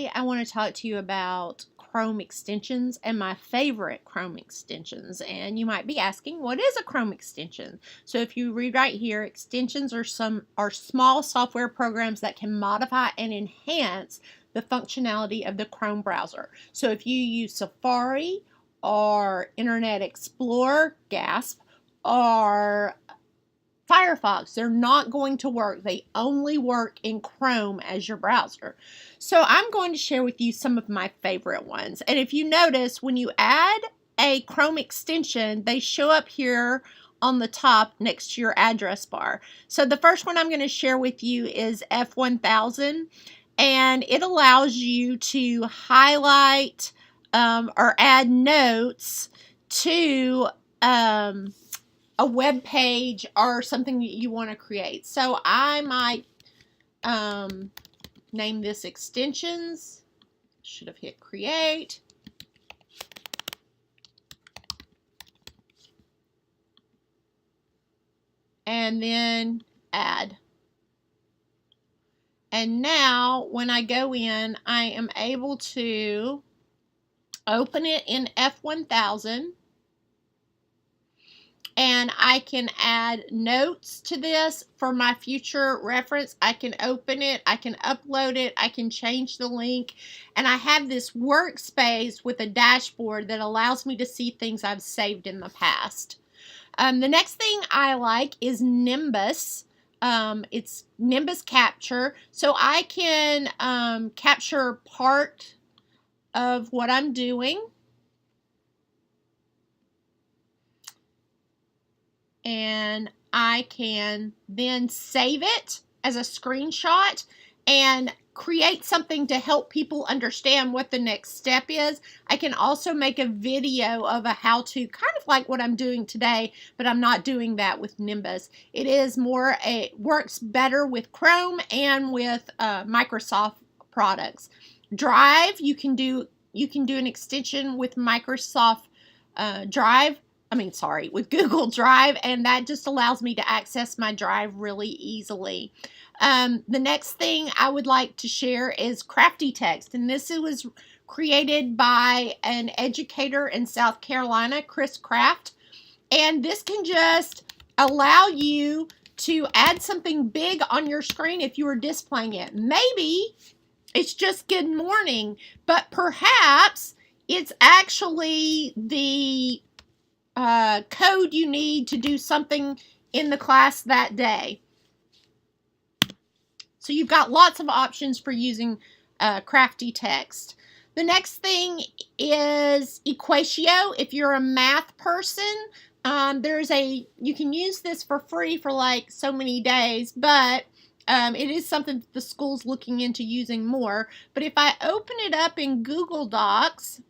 Today I want to talk to you about Chrome extensions and my favorite Chrome extensions. And you might be asking, what is a Chrome extension? So if you read right here, extensions are small software programs that can modify and enhance the functionality of the Chrome browser. So if you use Safari or Internet Explorer, gasp, or Firefox, they're not going to work. They only work in Chrome as your browser. So I'm going to share with you some of my favorite ones. And if you notice, when you add a Chrome extension, they show up here on the top next to your address bar. So the first one I'm going to share with you is F1000, and it allows you to highlight or add notes to a web page or something that you want to create. So I might name this extensions. Should have hit create. And then add. And now when I go in, I am able to open it in F1000. And I can add notes to this for my future reference. I can open it, I can upload it, I can change the link, and I have this workspace with a dashboard that allows me to see things I've saved in the past. The next thing I like is Nimbus. It's Nimbus Capture, so I can capture part of what I'm doing. And I can then save it as a screenshot and create something to help people understand what the next step is. I can also make a video of a how-to, kind of like what I'm doing today, but I'm not doing that with Nimbus. It works better with Chrome and with Microsoft products. Drive, you can do an extension with Microsoft with Google Drive, and that just allows me to access my drive really easily. The next thing I would like to share is Crafty Text, and this was created by an educator in South Carolina, Chris Craft, and this can just allow you to add something big on your screen if you were displaying it. Maybe it's just good morning, but perhaps it's actually the code you need to do something in the class that day. So you've got lots of options for using Crafty Text. The next thing is Equatio. If you're a math person, you can use this for free for like so many days, but it is something that the school's looking into using more. But if I open it up in Google Docs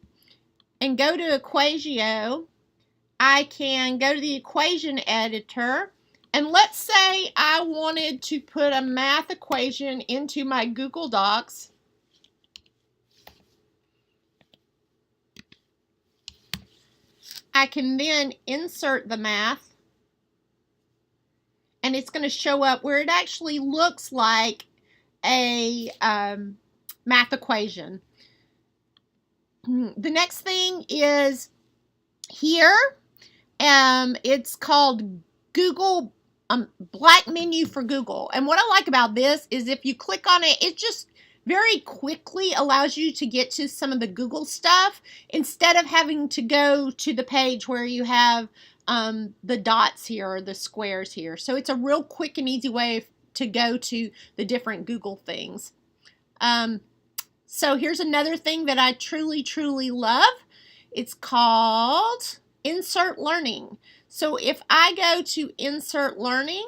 and go to Equatio, I can go to the equation editor, and let's say I wanted to put a math equation into my Google Docs. I can then insert the math, and it's going to show up where it actually looks like a math equation. The next thing is here. It's called Google Black Menu for Google. And what I like about this is if you click on it, it just very quickly allows you to get to some of the Google stuff instead of having to go to the page where you have the dots here or the squares here. So it's a real quick and easy way to go to the different Google things. So here's another thing that I truly, truly love. It's called Insert Learning. So if I go to Insert Learning,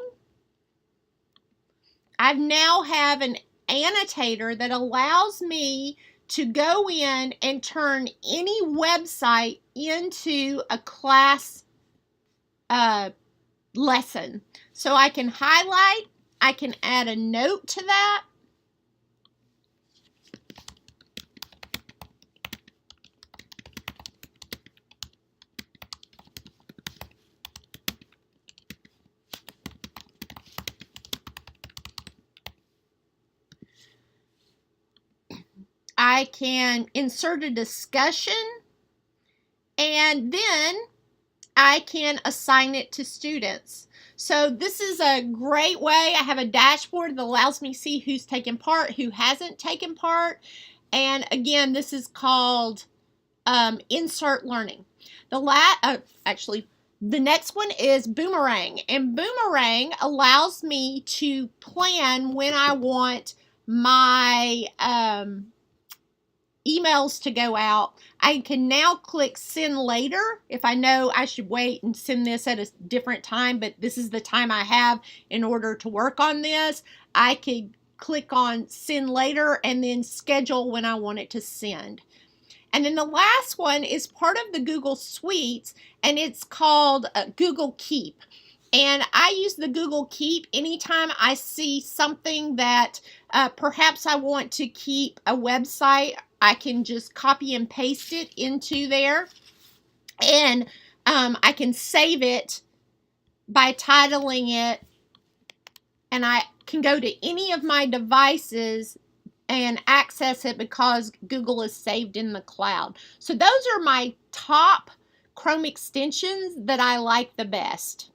I now have an annotator that allows me to go in and turn any website into a class lesson. So I can highlight, I can add a note to that, I I can insert a discussion, and then I can assign it to students. So this is a great way. I have a dashboard that allows me to see who's taken part, who hasn't taken part. And again, this is called Insert Learning. The next one is Boomerang. And Boomerang allows me to plan when I want my emails to go out. I can now click send later if I know I should wait and send this at a different time, but this is the time I have in order to work on this. I could click on send later and then schedule when I want it to send. And then the last one is part of the Google Suites, and it's called Google Keep. And I use the Google Keep anytime I see something that perhaps I want to keep a website. I can just copy and paste it into there, and I can save it by titling it, and I can go to any of my devices and access it because Google is saved in the cloud. So those are my top Chrome extensions that I like the best.